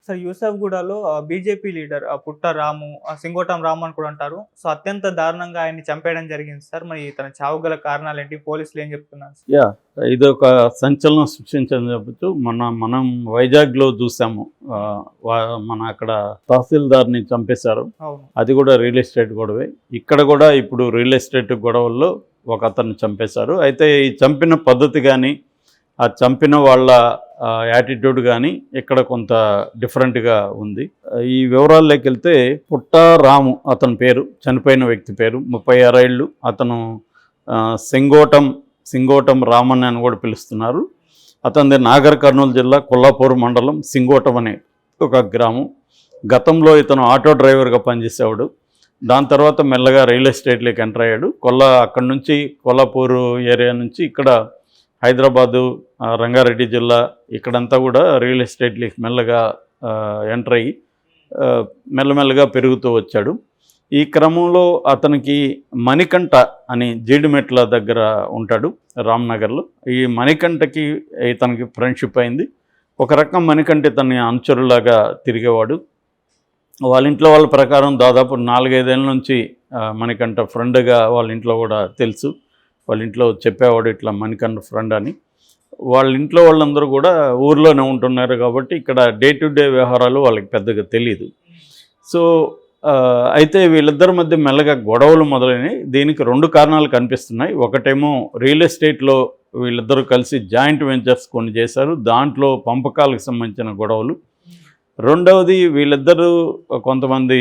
Sir యూసఫ్‌గూడలో BJP leader పుట్ట రాము, సింగోటం రాము అని కూడా అంటారు. సో, అత్యంత దారుణంగా ఆయన్ని చంపేయడం జరిగింది సార్. మరి ఇతని చావుకు గల కారణాలేంటి? పోలీసులు ఏం చెప్తున్నారు? యాహ్! ఇదొక సంచలనం సృష్టించని చెప్పొచ్చు. మనం వైజాగ్‌లో చూసాము. మన అక్కడ తహసీల్దార్‌ని చంపేశారు. అవును. అది కూడా రియల్ ఎస్టేట్ గొడవే. ఇక్కడ కూడా ఇప్పుడు రియల్ ఎస్టేట్ గొడవల్లో ఒక అతన్ని చంపేశారు. అయితే ఈ చంపిన పద్ధతి గానీ, ఆ చంపిన వాళ్ళ యాటిట్యూడ్ కానీ ఇక్కడ కొంత డిఫరెంట్గా ఉంది. ఈ వివరాల్లోకి వెళ్తే పుట్ట రాము అతని పేరు, చనిపోయిన వ్యక్తి పేరు, 36 ఏళ్ళు. అతను సింగోటం రామన్ అని కూడా పిలుస్తున్నారు. అతనిది నాగర్ కర్నూలు జిల్లా కొల్లాపూర్ మండలం సింగోటం అనే ఒక గ్రామం. గతంలో ఇతను ఆటో డ్రైవర్గా పనిచేసేవాడు. దాని తర్వాత మెల్లగా రియల్ ఎస్టేట్లోకి ఎంటర్ అయ్యాడు. అక్కడి నుంచి కొల్లాపూర్ ఏరియా నుంచి ఇక్కడ హైదరాబాదు, రంగారెడ్డి జిల్లా ఇక్కడంతా కూడా రియల్ ఎస్టేట్లోకి మెల్లగా ఎంటర్ అయ్యి మెల్లమెల్లగా పెరుగుతూ వచ్చాడు. ఈ క్రమంలో అతనికి మణికంఠ అని జీడిమెట్ల దగ్గర ఉంటాడు రామ్నగర్లో. ఈ మణికంఠకి ఇతనికి ఫ్రెండ్షిప్ అయింది. ఒక రకం మణికంఠ ఇతన్ని అనుచరులాగా తిరిగేవాడు. వాళ్ళ ఇంట్లో వాళ్ళ ప్రకారం దాదాపు 4-5 ఏళ్ళ నుంచి మణికంఠ ఫ్రెండ్గా వాళ్ళ ఇంట్లో కూడా తెలుసు. వాళ్ళ ఇంట్లో చెప్పేవాడు ఇట్లా మణికంఠ ఫ్రెండ్ అని. వాళ్ళ ఇంట్లో వాళ్ళందరూ కూడా ఊర్లోనే ఉంటున్నారు కాబట్టి ఇక్కడ డే టు డే వ్యవహారాలు వాళ్ళకి పెద్దగా తెలియదు. సో అయితే వీళ్ళిద్దరి మధ్య మెల్లగా గొడవలు మొదలైనవి. దీనికి 2 కారణాలు కనిపిస్తున్నాయి. ఒకటేమో రియల్ ఎస్టేట్లో వీళ్ళిద్దరూ కలిసి జాయింట్ వెంచర్స్ కొన్ని చేశారు. దాంట్లో పంపకాలకు సంబంధించిన గొడవలు. రెండవది వీళ్ళిద్దరూ కొంతమంది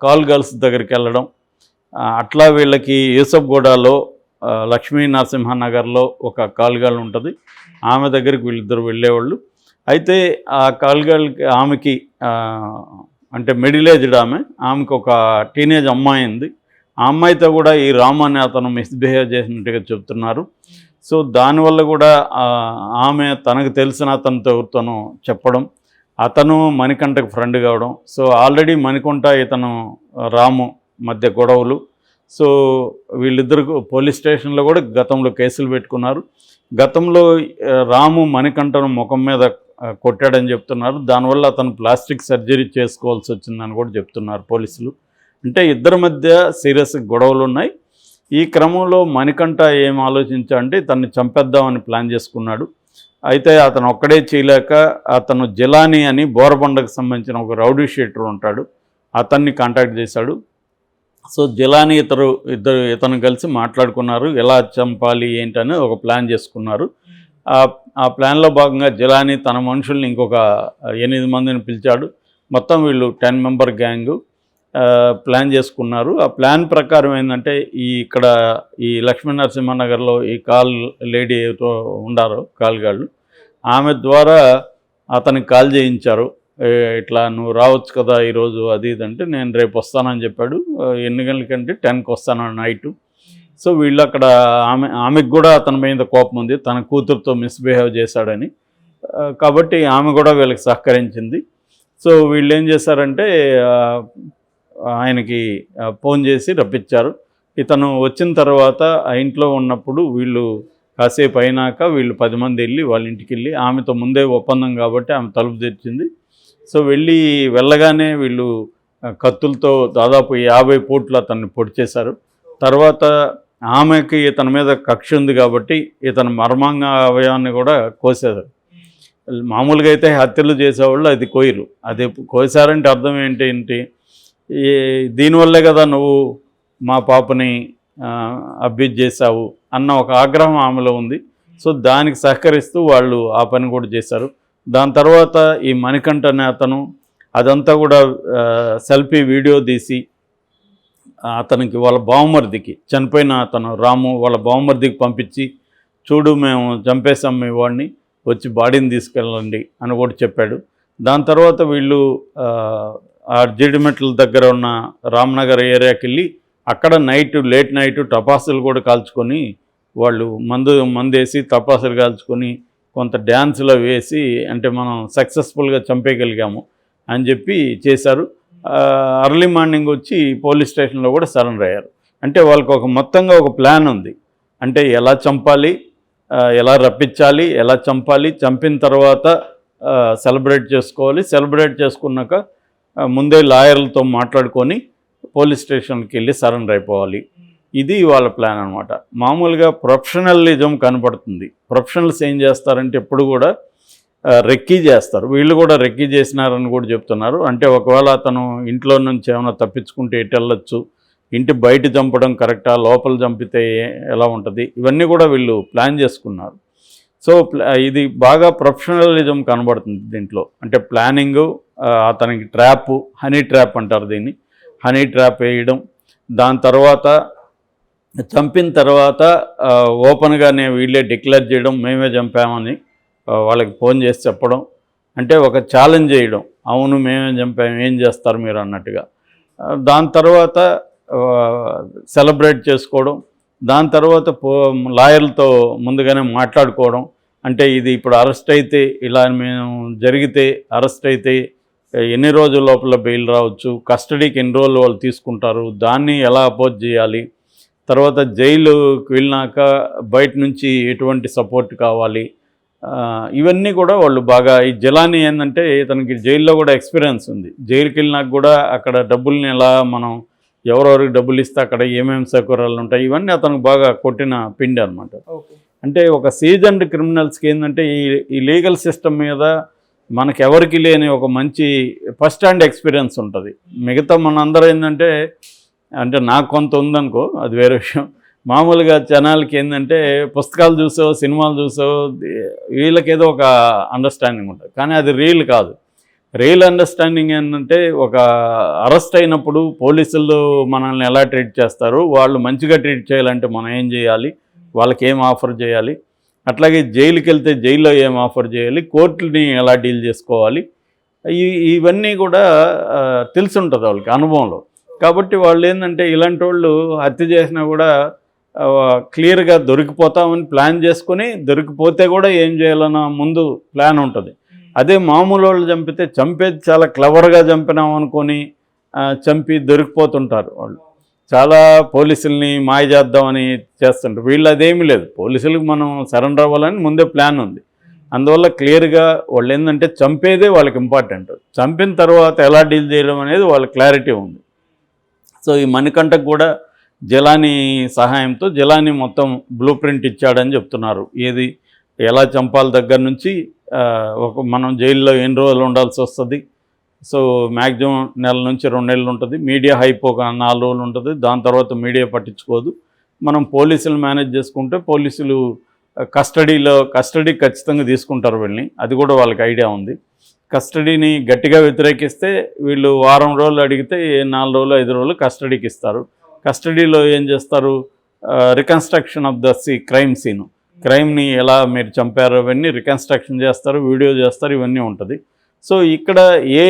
కాల్ గర్ల్స్ దగ్గరికి వెళ్ళడం. అట్లా వీళ్ళకి యూసఫ్‌గూడలో లక్ష్మీ నరసింహనగర్లో ఒక కాల్ గర్ల్ ఉంటుంది. ఆమె దగ్గరికి వీళ్ళిద్దరు వెళ్ళేవాళ్ళు. అయితే ఆ కాల్ గర్ల్కి ఆమెకి అంటే మిడిల్ ఏజ్డ్ ఆమెకు ఒక టీనేజ్ అమ్మాయి ఉంది. ఆ అమ్మాయితో కూడా ఈ రామ్ అనే అతను మిస్బిహేవ్ చేసినట్టుగా చెప్తున్నారు. సో దానివల్ల కూడా ఆమె తనకు తెలిసిన అతనితో చెప్పడం, అతను మణికంఠకు ఫ్రెండ్ కావడం. సో ఆల్రెడీ మణికంఠ ఇతను రాము మధ్య గొడవలు. సో వీళ్ళిద్దరు పోలీస్ స్టేషన్లో కూడా గతంలో కేసులు పెట్టుకున్నారు. గతంలో రాము మణికంఠను ముఖం మీద కొట్టాడని చెప్తున్నారు. దానివల్ల అతను ప్లాస్టిక్ సర్జరీ చేసుకోవాల్సి వచ్చిందని కూడా చెప్తున్నారు పోలీసులు. అంటే ఇద్దరి మధ్య సీరియస్ గొడవలు ఉన్నాయి. ఈ క్రమంలో మణికంఠ ఏం ఆలోచించాడంటే తన్ని చంపేద్దామని ప్లాన్ చేసుకున్నాడు. అయితే అతను ఒక్కడే చేయలేక అతను జిలానీ అని బోరబండకు సంబంధించిన ఒక రౌడీ షీటర్ ఉంటాడు, అతన్ని కాంటాక్ట్ చేశాడు. సో జిలానీ ఇతను కలిసి మాట్లాడుకున్నారు, ఎలా చంపాలి ఏంటని ఒక ప్లాన్ చేసుకున్నారు. ఆ ప్లాన్లో భాగంగా జిలానీ తన మనుషుల్ని ఇంకొక 8 మందిని పిలిచాడు. మొత్తం వీళ్ళు 10 మెంబర్ గ్యాంగు ప్లాన్ చేసుకున్నారు. ఆ ప్లాన్ ప్రకారం ఏంటంటే ఇక్కడ ఈ లక్ష్మీ నరసింహనగర్లో ఈ కాల్ లేడీ ఏదో ఉండారో కాల్ గాళ్ళు, ఆమె ద్వారా అతనికి కాల్ చేయించారు. ఇట్లా నువ్వు రావచ్చు కదా ఈరోజు అది ఇదంటే నేను రేపు వస్తానని చెప్పాడు. ఎన్ని గంటలకంటే 10కి వస్తాను నైటు. సో వీళ్ళు అక్కడ ఆమెకు కూడా అతని మీద కోపం ఉంది, తన కూతురుతో మిస్బిహేవ్ చేశాడని. కాబట్టి ఆమె కూడా వీళ్ళకి సహకరించింది. సో వీళ్ళు ఏం చేశారంటే ఆయనకి ఫోన్ చేసి రప్పించారు. ఇతను వచ్చిన తర్వాత ఆ ఇంట్లో ఉన్నప్పుడు వీళ్ళు కాసేపు అయినాక వీళ్ళు 10 మంది వెళ్ళి వాళ్ళ ఇంటికి వెళ్ళి, ఆమెతో ముందే ఒప్పందం కాబట్టి ఆమె తలుపు తెరిచింది. సో వెళ్ళగానే వీళ్ళు కత్తులతో దాదాపు 50 పోట్లు అతన్ని పొడి చేశారు. తర్వాత ఆమెకి ఇతని మీద కక్ష ఉంది కాబట్టి ఇతను మర్మాంగ అవయవాన్ని కూడా కోసారు. మామూలుగా అయితే హత్యలు చేసేవాళ్ళు అది కోయరు, అది కోసారంటే అర్థం ఏంటి, దీనివల్లే కదా నువ్వు మా పాపని అబ్యూజ్ చేశావు అన్న ఒక ఆగ్రహం ఆమెలో ఉంది. సో దానికి సహకరిస్తూ వాళ్ళు ఆ పని కూడా చేశారు. దాని తర్వాత ఈ మణికంఠ అనే అతను అదంతా కూడా సెల్ఫీ వీడియో తీసి అతనికి వాళ్ళ బావమరిదికి, చనిపోయిన అతను రాము వాళ్ళ బావమరిదికి పంపించి, చూడు మేము చంపేశాం మీ వాడిని, వచ్చి బాడీని తీసుకెళ్ళండి అని కూడా చెప్పాడు. దాని తర్వాత వీళ్ళు ఆ జీడిమెట్ల దగ్గర ఉన్న రామ్నగర్ ఏరియాకి వెళ్ళి అక్కడ లేట్ నైట్ టపాసులు కూడా కాల్చుకొని వాళ్ళు మందేసి టపాసులు కాల్చుకొని కొంత డ్యాన్స్లో వేసి అంటే మనం సక్సెస్ఫుల్గా చంపేయగలిగాము అని చెప్పి చేశారు. అర్లీ మార్నింగ్ వచ్చి పోలీస్ స్టేషన్లో కూడా సరెండర్ అయ్యారు. అంటే వాళ్ళకి మొత్తంగా ఒక ప్లాన్ ఉంది. అంటే ఎలా చంపాలి, ఎలా రప్పించాలి, ఎలా చంపాలి, చంపిన తర్వాత సెలబ్రేట్ చేసుకోవాలి. సెలబ్రేట్ చేసుకున్నాక ముందే లాయర్లతో మాట్లాడుకొని పోలీస్ స్టేషన్కి వెళ్ళి సరెండర్ అయిపోవాలి. ఇది వాళ్ళ ప్లాన్ అనమాట. మామూలుగా ప్రొఫెషనలిజం కనపడుతుంది. ప్రొఫెషనల్స్ ఏం చేస్తారంటే ఎప్పుడు కూడా రెక్కీ చేస్తారు. వీళ్ళు కూడా రెక్కీ చేసినారని కూడా చెప్తున్నారు. అంటే ఒకవేళ అతను ఇంట్లో నుంచి ఏమైనా తప్పించుకుంటే ఎటు వెళ్ళొచ్చు, ఇంటి బయట చంపడం కరెక్టా, లోపల చంపితే ఎలా ఉంటుంది, ఇవన్నీ కూడా వీళ్ళు ప్లాన్ చేసుకున్నారు. సో ఇది బాగా ప్రొఫెషనలిజం కనబడుతుంది దీంట్లో. అంటే ప్లానింగు, అతనికి ట్రాప్, హనీ ట్రాప్ అంటారు దీన్ని, హనీ ట్రాప్ వేయడం, దాని తర్వాత చంపిన తర్వాత ఓపెన్గానే వీళ్ళే డిక్లేర్ చేయడం మేమే చంపామని వాళ్ళకి ఫోన్ చేసి చెప్పడం, అంటే ఒక ఛాలెంజ్ చేయడం, అవును మేమే చంపాము ఏం చేస్తారు మీరు అన్నట్టుగా. దాని తర్వాత సెలబ్రేట్ చేసుకోవడం, దాని తర్వాత లాయర్లతో ముందుగానే మాట్లాడుకోవడం. అంటే ఇది ఇప్పుడు అరెస్ట్ అయితే, ఇలా మేము జరిగితే అరెస్ట్ అయితే ఎన్ని రోజుల లోపల బెయిల్ రావచ్చు, కస్టడీకి ఎన్ని రోజులు వాళ్ళు తీసుకుంటారు, దాన్ని ఎలా అపోజ్ చేయాలి, తర్వాత జైలుకి వెళ్ళినాక బయట నుంచి ఎటువంటి సపోర్ట్ కావాలి, ఇవన్నీ కూడా వాళ్ళు బాగా. ఈ జిలానీ ఏంటంటే ఇతనికి జైల్లో కూడా ఎక్స్పీరియన్స్ ఉంది. జైలుకి వెళ్ళినాక కూడా అక్కడ డబ్బుల్ని ఎలా మనం ఎవరెవరికి డబ్బులు ఇస్తే అక్కడ ఏమేమి సౌకర్యాలు ఉంటాయి, ఇవన్నీ అతనికి బాగా కొట్టిన పిండి అనమాట. అంటే ఒక సీజన్డ్ క్రిమినల్స్కి ఏంటంటే ఈ లీగల్ సిస్టమ్ మీద మనకి ఎవరికి లేని ఒక మంచి ఫస్ట్ హ్యాండ్ ఎక్స్పీరియన్స్ ఉంటుంది. మిగతా మనందరూ ఏంటంటే, అంటే నాకు కొంత ఉందనుకో, అది వేరే విషయం. మామూలుగా జనాలకి ఏంటంటే పుస్తకాలు చూసో సినిమాలు చూసో వీళ్ళకేదో ఒక అండర్స్టాండింగ్ ఉంటుంది, కానీ అది రియల్ కాదు. రియల్ అండర్స్టాండింగ్ ఏంటంటే ఒక అరెస్ట్ అయినప్పుడు పోలీసులు మనల్ని ఎలా ట్రీట్ చేస్తారు, వాళ్ళు మంచిగా ట్రీట్ చేయాలంటే మనం ఏం చేయాలి, వాళ్ళకి ఏం ఆఫర్ చేయాలి, అట్లాగే జైలుకి వెళ్తే జైల్లో ఏం ఆఫర్ చేయాలి, కోర్టుని ఎలా డీల్ చేసుకోవాలి, ఇవన్నీ కూడా తెలుసుంటుంది వాళ్ళకి అనుభవంలో. కాబట్టి వాళ్ళు ఏంటంటే ఇలాంటి వాళ్ళు హత్య చేసినా కూడా క్లియర్గా దొరికిపోతామని ప్లాన్ చేసుకుని, దొరికిపోతే కూడా ఏం చేయాలన్న ముందు ప్లాన్ ఉంటుంది. అదే మామూలు వాళ్ళు చంపితే చంపేది చాలా క్లవర్గా చంపినాం అనుకొని చంపి దొరికిపోతుంటారు. వాళ్ళు చాలా పోలీసుల్ని మాయ చేద్దామని చేస్తుంటారు. వీళ్ళు అదేమీ లేదు, పోలీసులకు మనం సరెండర్ అవ్వాలని ముందే ప్లాన్ ఉంది. అందువల్ల క్లియర్గా వాళ్ళు ఏంటంటే చంపేదే వాళ్ళకి ఇంపార్టెంట్, చంపిన తర్వాత ఎలా డీల్ చేయడం అనేది వాళ్ళ క్లారిటీ ఉంది. సో ఈ మణికంఠకు కూడా జిలానీ సహాయంతో జిలానీ మొత్తం బ్లూ ప్రింట్ ఇచ్చాడని చెప్తున్నారు. ఏది ఎలా చంపాలి దగ్గర నుంచి మనం జైల్లో ఎన్ని రోజులు ఉండాల్సి వస్తుంది, సో మ్యాక్సిమం నెల నుంచి 2 నెలలు ఉంటుంది, మీడియా హైప్ ఒక 4 రోజులు ఉంటుంది, దాని తర్వాత మీడియా పట్టించుకోదు. మనం పోలీసులు మేనేజ్ చేసుకుంటే పోలీసులు కస్టడీ ఖచ్చితంగా తీసుకుంటారు వీళ్ళని, అది కూడా వాళ్ళకి ఐడియా ఉంది. కస్టడీని గట్టిగా వ్యతిరేకిస్తే వీళ్ళు వారం రోజులు అడిగితే 4 రోజులు 5 రోజులు కస్టడీకి ఇస్తారు. కస్టడీలో ఏం చేస్తారు, reconstruction of the crime scene, క్రైమ్ని ఎలా మీరు చంపారో అవన్నీ రికన్స్ట్రక్షన్ చేస్తారు, వీడియో చేస్తారు, ఇవన్నీ ఉంటుంది. సో ఇక్కడ ఏ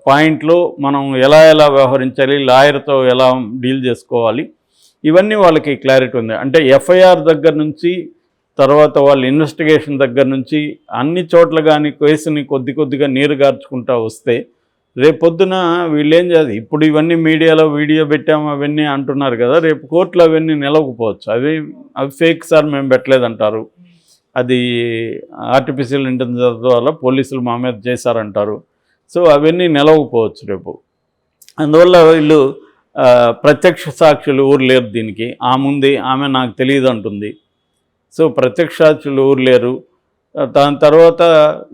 పాయింట్లో మనం ఎలా వ్యవహరించాలి, లాయర్తో ఎలా డీల్ చేసుకోవాలి, ఇవన్నీ వాళ్ళకి క్లారిటీ ఉంది. అంటే ఎఫ్ఐఆర్ దగ్గర నుంచి తర్వాత వాళ్ళ ఇన్వెస్టిగేషన్ దగ్గర నుంచి అన్ని చోట్ల కానీ కేసుని కొద్దిగా నీరు గార్చుకుంటూ వస్తే రేపొద్దున వీళ్ళు ఏం చేయాలి, ఇప్పుడు ఇవన్నీ మీడియాలో వీడియో పెట్టాము అవన్నీ అంటున్నారు కదా, రేపు కోర్టులో అవన్నీ నిలవకపోవచ్చు. అవి ఫేక్ సార్ మేము పెట్టలేదంటారు, అది ఆర్టిఫిషియల్ ఇంటెలిజెన్స్ వల్ల పోలీసులు మా మీద చేశారంటారు. సో అవన్నీ నిలవకపోవచ్చు రేపు. అందువల్ల వీళ్ళు ప్రత్యక్ష సాక్షులు ఊరు లేరు దీనికి. ఆమె నాకు తెలియదు అంటుంది. సో ప్రత్యక్ష సాక్షులు ఊరు లేరు. దాని తర్వాత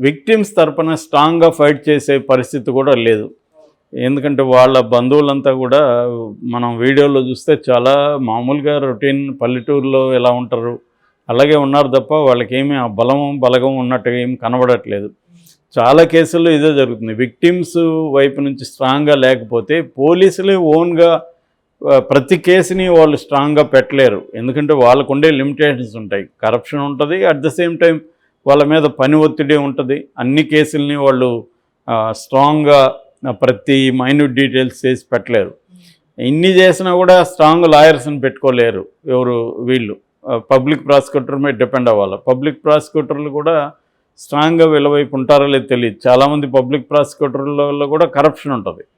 విక్టిమ్స్ తరపున స్ట్రాంగ్గా ఫైట్ చేసే పరిస్థితి కూడా లేదు. ఎందుకంటే వాళ్ళ బంధువులంతా కూడా మనం వీడియోలో చూస్తే చాలా మామూలుగా రొటీన్ పల్లెటూరులో ఎలా ఉంటారు అలాగే ఉన్నారు తప్ప వాళ్ళకేమీ ఆ బలగం ఉన్నట్టుగా ఏమి కనబడట్లేదు. చాలా కేసుల్లో ఇదే జరుగుతుంది. విక్టిమ్స్ వైపు నుంచి స్ట్రాంగ్గా లేకపోతే పోలీసులే ఓన్గా ప్రతి కేసుని వాళ్ళు స్ట్రాంగ్గా పెట్టలేరు. ఎందుకంటే వాళ్ళకు ఉండే లిమిటేషన్స్ ఉంటాయి, కరప్షన్ ఉంటుంది, అట్ ద సేమ్ టైం వాళ్ళ మీద పని ఒత్తిడి ఉంటుంది. అన్ని కేసుల్ని వాళ్ళు స్ట్రాంగ్గా ప్రతి మైన్యూట్ డీటెయిల్స్ చేసి పెట్టలేరు. ఇన్ని చేసినా కూడా స్ట్రాంగ్ లాయర్స్ని పెట్టుకోలేరు. ఎవరు వీళ్ళు పబ్లిక్ ప్రాసిక్యూటర్ మీద డిపెండ్ అవ్వాలి. పబ్లిక్ ప్రాసిక్యూటర్లు కూడా స్ట్రాంగ్గా వీళ్ళ వైపు ఉంటారో లేదో తెలియదు. చాలామంది పబ్లిక్ ప్రాసిక్యూటర్లలో కూడా కరప్షన్ ఉంటుంది.